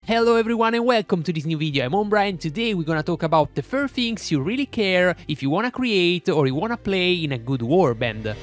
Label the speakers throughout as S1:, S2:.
S1: Hello everyone and welcome to this new video. I'm Ombra and today we're gonna talk about the 4 things you really care if you wanna create or you wanna play in a good warband.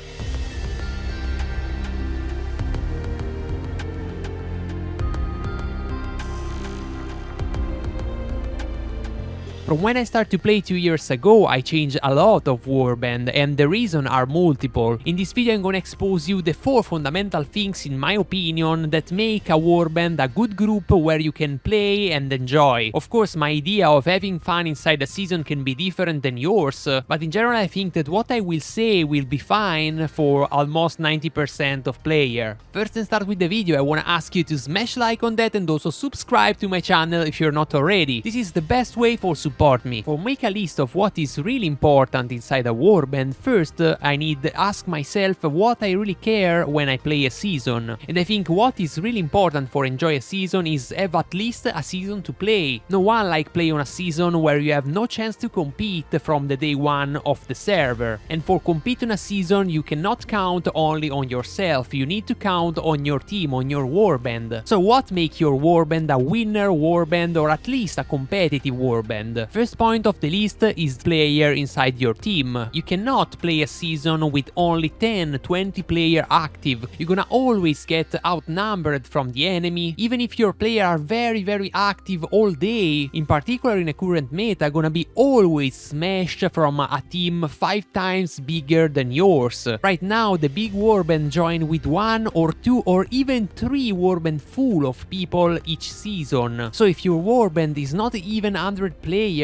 S1: From when I started to play 2 years ago, I changed a lot of warband, and the reasons are multiple. In this video I'm gonna expose you the 4 fundamental things in my opinion that make a warband a good group where you can play and enjoy. Of course, my idea of having fun inside a season can be different than yours, but in general I think that what I will say will be fine for almost 90% of player. First and start with the video, I wanna ask you to smash like on that and also subscribe to my channel if you're not already. This is the best way for support me. For make a list of what is really important inside a warband, first I need to ask myself what I really care when I play a season. And I think what is really important for enjoy a season is have at least a season to play. No one like play on a season where you have no chance to compete from the day one of the server. And for compete on a season you cannot count only on yourself, you need to count on your team, on your warband. So what makes your warband a winner warband or at least a competitive warband? First point of the list is player inside your team. You cannot play a season with only 10-20 player active. You're gonna always get outnumbered from the enemy, even if your player are very active all day. In particular in a current meta, gonna be always smashed from a team 5 times bigger than yours. Right now the big warband join with 1 or 2 or even 3 warband full of people each season. So if your warband is not even 100 players,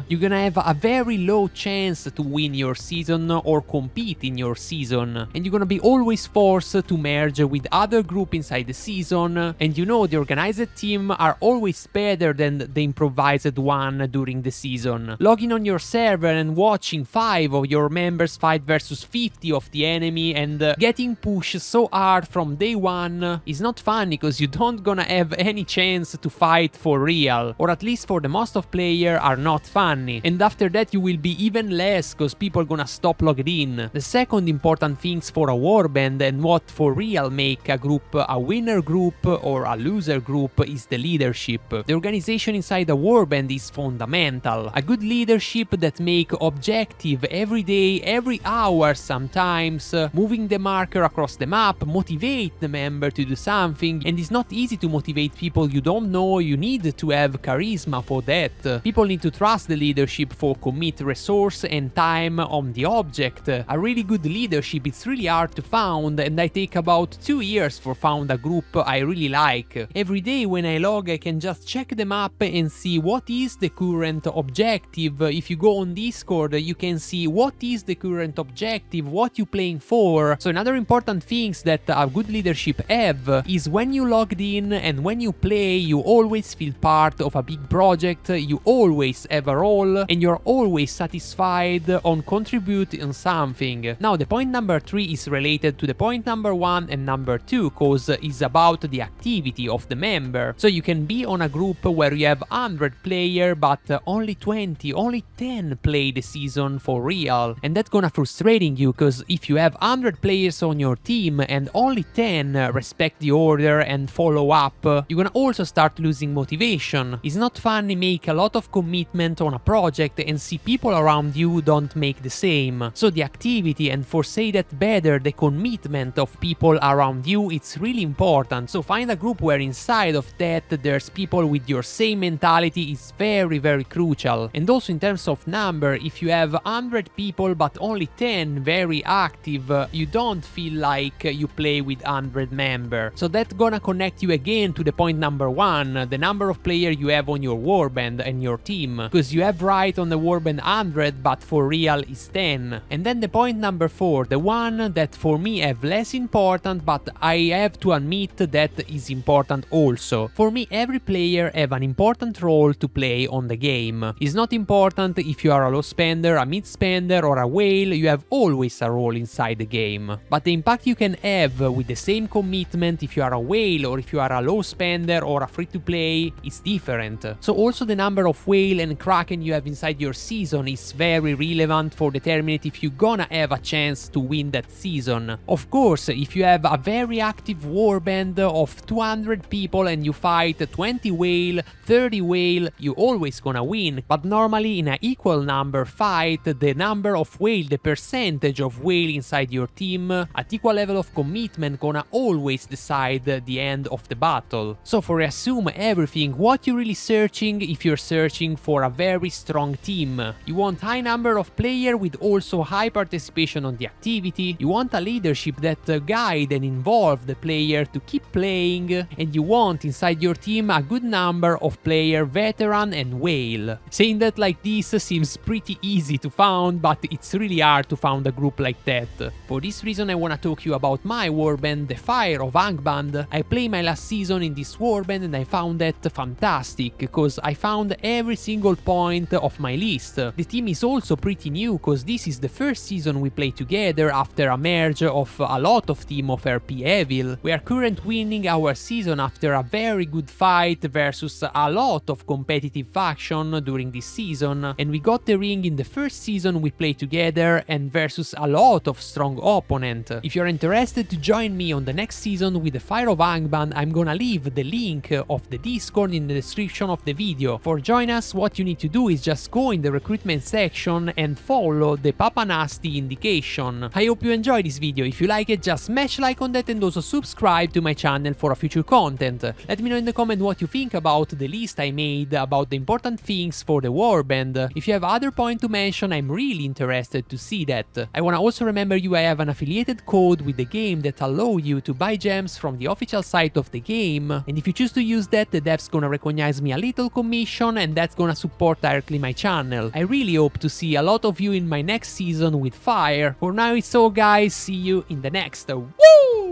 S1: you're gonna have a very low chance to win your season or compete in your season, and you're gonna be always forced to merge with other group inside the season, and you know the organized team are always better than the improvised one during the season. Logging on your server and watching 5 of your members fight versus 50 of the enemy and getting pushed so hard from day one is not fun because you don't gonna have any chance to fight for real, or at least for the most of players are not funny, and after that you will be even less because people gonna stop logged in. The second important things for a warband and what for real make a group a winner group or a loser group is the leadership. The organization inside a warband is fundamental. A good leadership that make objective every day, every hour sometimes, moving the marker across the map, motivate the member to do something, and it's not easy to motivate people you don't know. You need to have charisma for that. People need to trust the leadership for commit resource and time on the object. A really good leadership it's really hard to find, and I take about 2 years for found a group I really like. Every day when I log I can just check the map and see what is the current objective. If you go on Discord you can see what is the current objective, what you playing for. So another important things that a good leadership have is when you logged in and when you play you always feel part of a big project, you always have a role and you're always satisfied on contributing something. Now the point number 3 is related to the point number 1 and number 2 cause it's about the activity of the member. So you can be on a group where you have 100 player but only 20, only 10 play the season for real, and that's gonna frustrating you because if you have 100 players on your team and only 10 respect the order and follow up, you're gonna also start losing motivation. It's not funny make a lot of commitment on a project and see people around you don't make the same. So the activity and for say that better the commitment of people around you it's really important. So find a group where inside of that there's people with your same mentality is very crucial. And also in terms of number, if you have 100 people but only 10 very active, you don't feel like you play with 100 members. So that's gonna connect you again to the point number 1, the number of players you have on your warband and your team, because you have right on the warband 100 but for real is 10. And then the point number 4, the one that for me have less important but I have to admit that is important also. For me every player have an important role to play on the game. It's not important if you are a low spender, a mid spender or a whale, you have always a role inside the game. But the impact you can have with the same commitment if you are a whale or if you are a low spender or a free to play is different. So also the number of whale whale and kraken you have inside your season is very relevant for determining if you're gonna have a chance to win that season. Of course, if you have a very active warband of 200 people and you fight 20 whale, 30 whale, you always gonna win. But normally in an equal number fight, the number of whale, the percentage of whale inside your team, at equal level of commitment gonna always decide the end of the battle. So for resume everything, what you're really searching if you're searching for a very strong team. You want high number of player with also high participation on the activity. You want a leadership that guide and involve the player to keep playing, and you want inside your team a good number of player veteran and whale. Saying that like this seems pretty easy to found, but it's really hard to found a group like that. For this reason I wanna talk to you about my warband, the Fire of Angband. I played my last season in this warband and I found that fantastic, because I found every single point of my list. The team is also pretty new, because this is the first season we play together after a merge of a lot of team of RP Evil. We are currently winning our season after a very good fight versus a lot of competitive faction during this season, and we got the ring in the first season we played together and versus a lot of strong opponent. If you're interested to join me on the next season with the Fire of Angband, I'm gonna leave the link of the Discord in the description of the video. For join us, what you need to do is just go in the recruitment section and follow the Papa Nasty indication. I hope you enjoyed this video. If you like it, just smash like on that and also subscribe to my channel for future content. Let me know in the comment what you think about the list I made about the important things for the warband. If you have other point to mention, I'm really interested to see that. I wanna also remember you I have an affiliated code with the game that allow you to buy gems from the official site of the game, and if you choose to use that, the devs gonna recognize me a little commission and that's gonna support directly my channel. I really hope to see a lot of you in my next season with Fire. For now it's all guys, see you in the next. Woo!